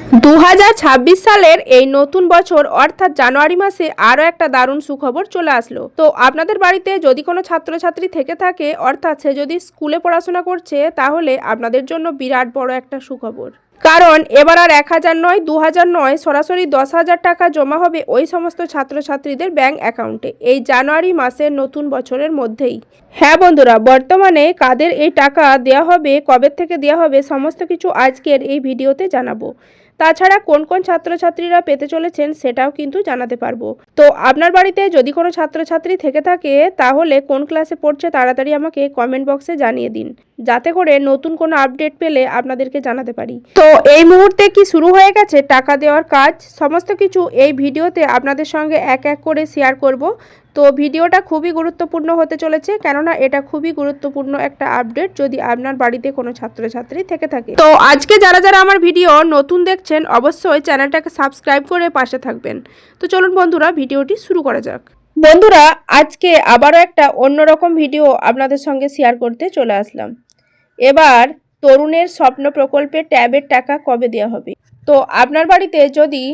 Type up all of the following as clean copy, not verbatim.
2026 সালের এই নতুন বছর অর্থাৎ জানুয়ারি মাসে আরও একটা দারুণ সুখবর চলে আসলো। তো আপনাদের বাড়িতে যদি কোনো ছাত্রছাত্রী থেকে থাকে, অর্থাৎ সে যদি স্কুলে পড়াশোনা করছে, তাহলে আপনাদের জন্য বিরাট বড় একটা সুখবর। কারণ এবার আর 1000 নয়, 2000 নয়, সরাসরি 10,000 টাকা জমা হবে ওই সমস্ত ছাত্রছাত্রীদের ব্যাংক অ্যাকাউন্টে এই জানুয়ারি মাসের নতুন বছরের মধ্যেই। হ্যাঁ বন্ধুরা, বর্তমানে কাদের এই টাকা দেওয়া হবে, কবে থেকে দেওয়া হবে, সমস্ত কিছু আজকের এই ভিডিওতে জানাবো। তাছাড়া কোন কোন ছাত্রছাত্রীরা পেতে চলেছেন সেটাও কিন্তু জানাতে পারবো। তো আপনার বাড়িতে যদি কোনো ছাত্রছাত্রী থেকে থাকে, তাহলে কোন ক্লাসে পড়ছে তাড়াতাড়ি আমাকে কমেন্ট বক্সে জানিয়ে দিন, যাতে করে নতুন কোনো আপডেট পেলে আপনাদেরকে জানাতে পারি। তো এই মুহূর্তে কি শুরু হয়ে গেছে টাকা দেওয়ার কাজ, সমস্ত কিছু এই ভিডিওতে আপনাদের সঙ্গে এক এক করে শেয়ার করব। তো ভিডিওটা খুবই গুরুত্বপূর্ণ হতে চলেছে, কেননা এটা খুবই গুরুত্বপূর্ণ একটা আপডেট যদি আপনার বাড়িতে কোনো ছাত্রছাত্রী থেকে থাকে। তো আজকে যারা যারা আমার ভিডিও নতুন দেখছেন, অবশ্যই চ্যানেলটাকে সাবস্ক্রাইব করে পাশে থাকবেন। তো চলুন বন্ধুরা, ভিডিওটি শুরু করা যাক। বন্ধুরা, আজকে আবারও একটা অন্যরকম ভিডিও আপনাদের সঙ্গে শেয়ার করতে চলে আসলাম। এবার তরুণের স্বপ্ন প্রকল্পে ট্যাবের টাকা কবে দেওয়া হবে। তো আপনার বাড়িতে যদি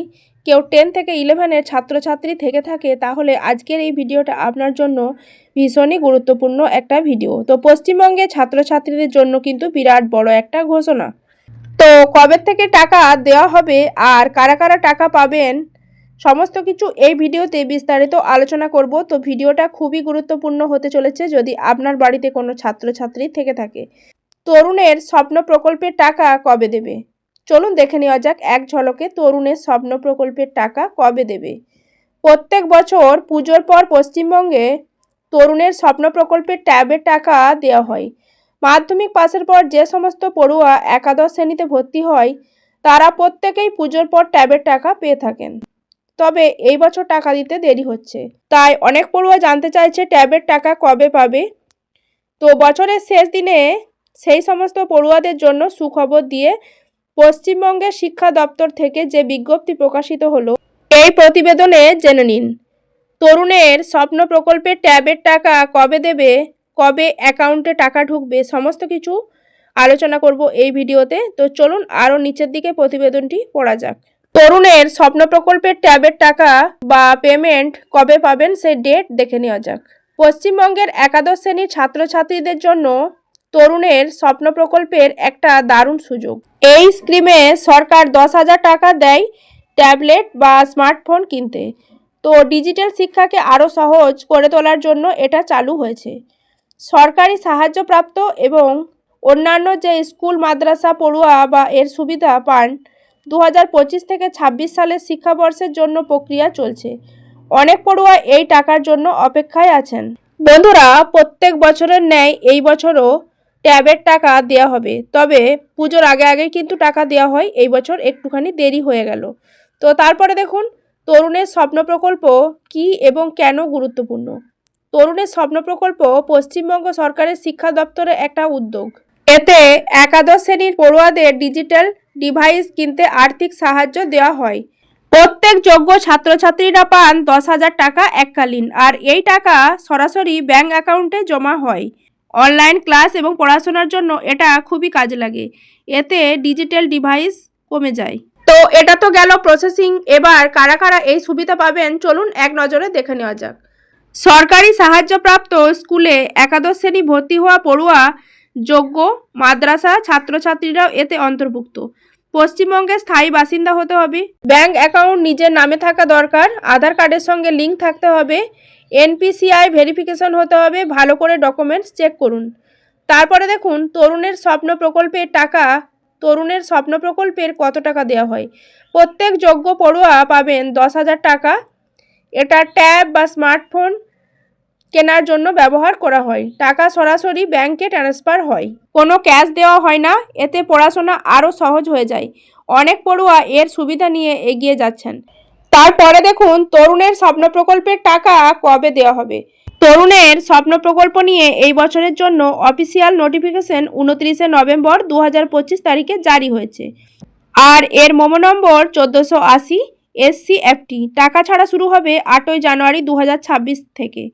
কেউ 10 থেকে 11-এর ছাত্রছাত্রী থেকে থাকে, তাহলে আজকের এই ভিডিওটা আপনার জন্য ভীষণই গুরুত্বপূর্ণ একটা ভিডিও। তো পশ্চিমবঙ্গে ছাত্রছাত্রীদের জন্য কিন্তু বিরাট বড় একটা ঘোষণা। তো কবে থেকে টাকা দেওয়া হবে আর কারা কারা টাকা পাবেন, সমস্ত কিছু এই ভিডিওতে বিস্তারিত আলোচনা করব। তো ভিডিওটা খুবই গুরুত্বপূর্ণ হতে চলেছে যদি আপনার বাড়িতে কোনো ছাত্রছাত্রী থেকে থাকে। তরুণের স্বপ্ন প্রকল্পের টাকা কবে দেবে, চলুন দেখে নেওয়া যাক এক ঝলকে তরুণের স্বপ্ন প্রকল্পের টাকা কবে দেবে। প্রত্যেক বছর পুজোর পর পশ্চিমবঙ্গে তরুণের স্বপ্ন প্রকল্পের ট্যাবের টাকা দেওয়া হয়। মাধ্যমিক পাশের পর যে সমস্ত পড়ুয়া একাদশ শ্রেণীতে ভর্তি হয়, তারা প্রত্যেকেই পুজোর পর ট্যাবের টাকা পেয়ে থাকেন। তবে এই বছর টাকা দিতে দেরি হচ্ছে, তাই অনেক পড়ুয়া জানতে চাইছে ট্যাবের টাকা কবে পাবে। তো বছরের শেষ দিনে সেই সমস্ত পড়ুয়াদের জন্য সুখবর দিয়ে পশ্চিমবঙ্গের শিক্ষা দপ্তর থেকে যে বিজ্ঞপ্তি প্রকাশিত হলো, এই প্রতিবেদনে জেনে নিন তরুণের স্বপ্ন প্রকল্পে ট্যাবের টাকা কবে দেবে, কবে অ্যাকাউন্টে টাকা ঢুকবে, সমস্ত কিছু আলোচনা করব এই ভিডিওতে। তো চলুন আরও নিচের দিকে প্রতিবেদনটি পড়া যাক। তরুণের স্বপ্ন প্রকল্পের ট্যাবের টাকা বা পেমেন্ট কবে পাবেন সেই ডেট দেখে নেওয়া যাক। পশ্চিমবঙ্গের একাদশ শ্রেণীর ছাত্রছাত্রীদের জন্য তরুণের স্বপ্ন প্রকল্পের একটা দারুণ সুযোগ। এই স্কিমে সরকার 10,000 টাকা দেয় ট্যাবলেট বা স্মার্টফোন কিনতে। তো ডিজিটাল শিক্ষাকে আরও সহজ করে তোলার জন্য এটা চালু হয়েছে। সরকারি সাহায্যপ্রাপ্ত এবং অন্যান্য যে স্কুল মাদ্রাসা পড়ুয়া বা এর সুবিধা পান 2025 থেকে 26 সালের শিক্ষাবর্ষের জন্য প্রক্রিয়া চলছে। অনেক পড়ুয়া এই টাকার জন্য অপেক্ষায় আছেন। বন্ধুরা, প্রত্যেক বছরের ন্যায় এই বছরও ট্যাবের টাকা দেওয়া হবে, তবে পুজোর আগে আগেই কিন্তু টাকা দেওয়া হয়, এই বছর একটুখানি দেরি হয়ে গেল। তো তারপরে দেখুন তরুণের স্বপ্ন প্রকল্প কি এবং কেন গুরুত্বপূর্ণ। তরুণের স্বপ্ন প্রকল্প পশ্চিমবঙ্গ সরকারের শিক্ষা দপ্তরের একটা উদ্যোগ। এতে একাদশ শ্রেণীর পড়ুয়াদের ডিজিটাল ডিভাইস কিনতে আর্থিক সাহায্য দেওয়া হয়। প্রত্যেক যোগ্য ছাত্রছাত্রীরা পান 10,000 টাকা এককালীন, আর এই টাকা সরাসরি ব্যাংক অ্যাকাউন্টে জমা হয়। অনলাইন ক্লাস এবং পড়াশোনার জন্য এটা খুবই কাজে লাগে, এতে ডিজিটাল ডিভাইস কমে যায়। তো এটা তো গেল প্রসেসিং, এবার কারা কারা এই সুবিধা পাবেন চলুন এক নজরে দেখে নেওয়া যাক। সরকারি সাহায্যপ্রাপ্ত স্কুলে একাদশ শ্রেণী ভর্তি হওয়া পড়ুয়া যোগ্য মাদ্রাসা ছাত্রছাত্রীরাও এতে অন্তর্ভুক্ত। পশ্চিমবঙ্গের স্থায়ী বাসিন্দা হতে হবে, ব্যাংক অ্যাকাউন্ট নিজের নামে থাকা দরকার, আধার কার্ডের সঙ্গে লিঙ্ক থাকতে হবে, NPCI ভেরিফিকেশন হতে হবে, ভালো করে ডকুমেন্টস চেক করুন। তারপরে দেখুন তরুণের স্বপ্ন প্রকল্পের টাকা। তরুণের স্বপ্ন প্রকল্পের কত টাকা দেওয়া হয়। প্রত্যেক যোগ্য পড়ুয়া পাবেন 10,000 টাকা। এটা ট্যাব বা স্মার্টফোন কেনার জন্য ব্যবহার করা হয়। টাকা সরাসরি ব্যাংকে ট্রান্সফার হয়, কোনো ক্যাশ দেওয়া হয় না। এতে পড়াশোনা আরও সহজ হয়ে যায়। অনেক পড়ুয়া এর সুবিধা নিয়ে এগিয়ে যাচ্ছেন। তারপরে দেখুন তরুণের স্বপ্ন প্রকল্পের টাকা কবে দেওয়া হবে। তরুণের স্বপ্ন প্রকল্প নিয়ে এই বছরের জন্য অফিসিয়াল নোটিফিকেশন 29শে নভেম্বর 2025 তারিখে জারি হয়েছে, আর এর মোমো নম্বর 1480 SCFT। টাকা ছাড়া শুরু হবে 8ই জানুয়ারি 2026 থেকে।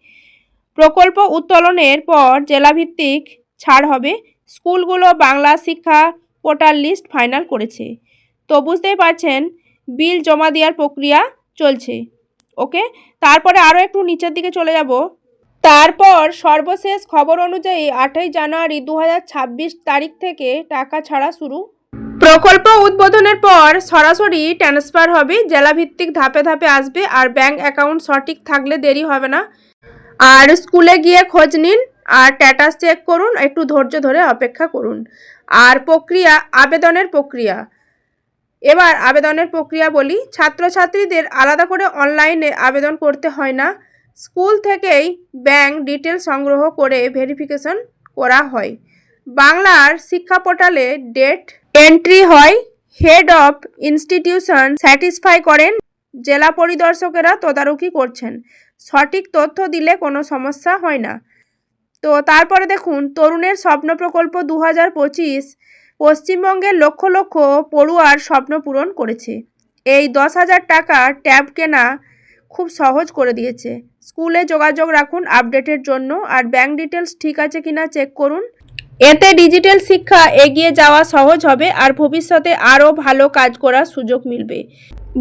প্রকল্প উত্তোলনের পর জেলাভিত্তিক ছাড় হবে। স্কুলগুলো বাংলা শিক্ষা পোর্টাল লিস্ট ফাইনাল করেছে। তো বুঝতেই পারছেন বিল জমা দেওয়ার প্রক্রিয়া চলছে। ওকে, তারপরে আরও একটু নিচের দিকে চলে যাব। তারপর সর্বশেষ খবর অনুযায়ী 8ই জানুয়ারি 2026 তারিখ থেকে টাকা ছাড়া শুরু। প্রকল্প উদ্বোধনের পর সরাসরি ট্রান্সফার হবে, জেলাভিত্তিক ধাপে ধাপে আসবে, আর ব্যাংক অ্যাকাউন্ট সঠিক থাকলে দেরি হবে না। আর স্কুলে গিয়ে খোঁজ নিন আর স্ট্যাটাস চেক করুন, একটু ধৈর্য ধরে অপেক্ষা করুন। আর আবেদনের প্রক্রিয়া, এবার আবেদনের প্রক্রিয়া বলি। ছাত্রছাত্রীদের আলাদা করে অনলাইনে আবেদন করতে হয় না, স্কুল থেকেই ব্যাংক ডিটেল সংগ্রহ করে ভেরিফিকেশন করা হয়। বাংলার শিক্ষা পোর্টালে ডেট এন্ট্রি হয়, হেড অফ ইনস্টিটিউশন স্যাটিসফাই করেন, জেলা পরিদর্শকেরা তদারকি করছেন, সঠিক তথ্য দিলে কোনো সমস্যা হয় না। তো তারপরে দেখুন তরুণের স্বপ্ন প্রকল্প 2025 পশ্চিমবঙ্গের লক্ষ লক্ষ পড়ুয়ার স্বপ্ন পূরণ করেছে। এই 10,000 টাকা ট্যাব কেনা খুব সহজ করে দিয়েছে। স্কুলে যোগাযোগ রাখুন আপডেটের জন্য, আর ব্যাংক ডিটেলস ঠিক আছে কিনা চেক করুন। এতে ডিজিটাল শিক্ষা এগিয়ে যাওয়া সহজ হবে আর ভবিষ্যতে আরও ভালো কাজ করার সুযোগ মিলবে।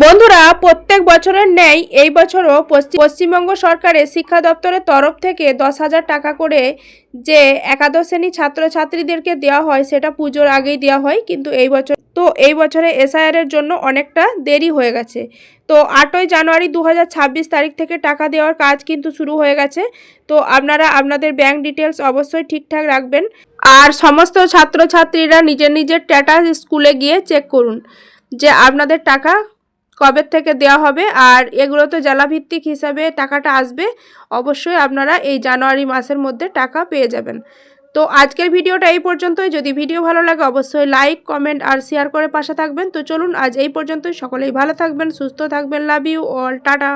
বন্ধুরা, প্রত্যেক বছরের ন্যায় এই বছরও পশ্চিমবঙ্গ সরকারের শিক্ষা দপ্তরের তরফ থেকে 10,000 টাকা করে যে একাদশ শ্রেণী ছাত্রছাত্রীদেরকে দেওয়া হয় সেটা পুজোর আগেই দেওয়া হয়, কিন্তু এই বছরে এসআইআর এর জন্য অনেকটা দেরি হয়ে গেছে। তো 8ই জানুয়ারি 2026 তারিখ থেকে টাকা দেওয়ার কাজ কিন্তু শুরু হয়ে গেছে। তো আপনারা আপনাদের ব্যাংক ডিটেলস অবশ্যই ঠিকঠাক রাখবেন, আর সমস্ত ছাত্রছাত্রীরা নিজের নিজের স্ট্যাটাস স্কুলে গিয়ে চেক করুন যে আপনাদের টাকা কবে থেকে দেওয়া হবে। আর এগুলো তো জেলাভিত্তিক হিসাবে টাকাটা আসবে, অবশ্যই আপনারা এই জানুয়ারি মাসের মধ্যে টাকা পেয়ে যাবেন। তো আজকের ভিডিওটা এই পর্যন্তই। যদি ভিডিও ভালো লাগে অবশ্যই লাইক, কমেন্ট আর শেয়ার করে পাশে থাকবেন। তো চলুন আজ এই পর্যন্তই। সকলেই ভালো থাকবেন, সুস্থ থাকবেন। Love you all, tata.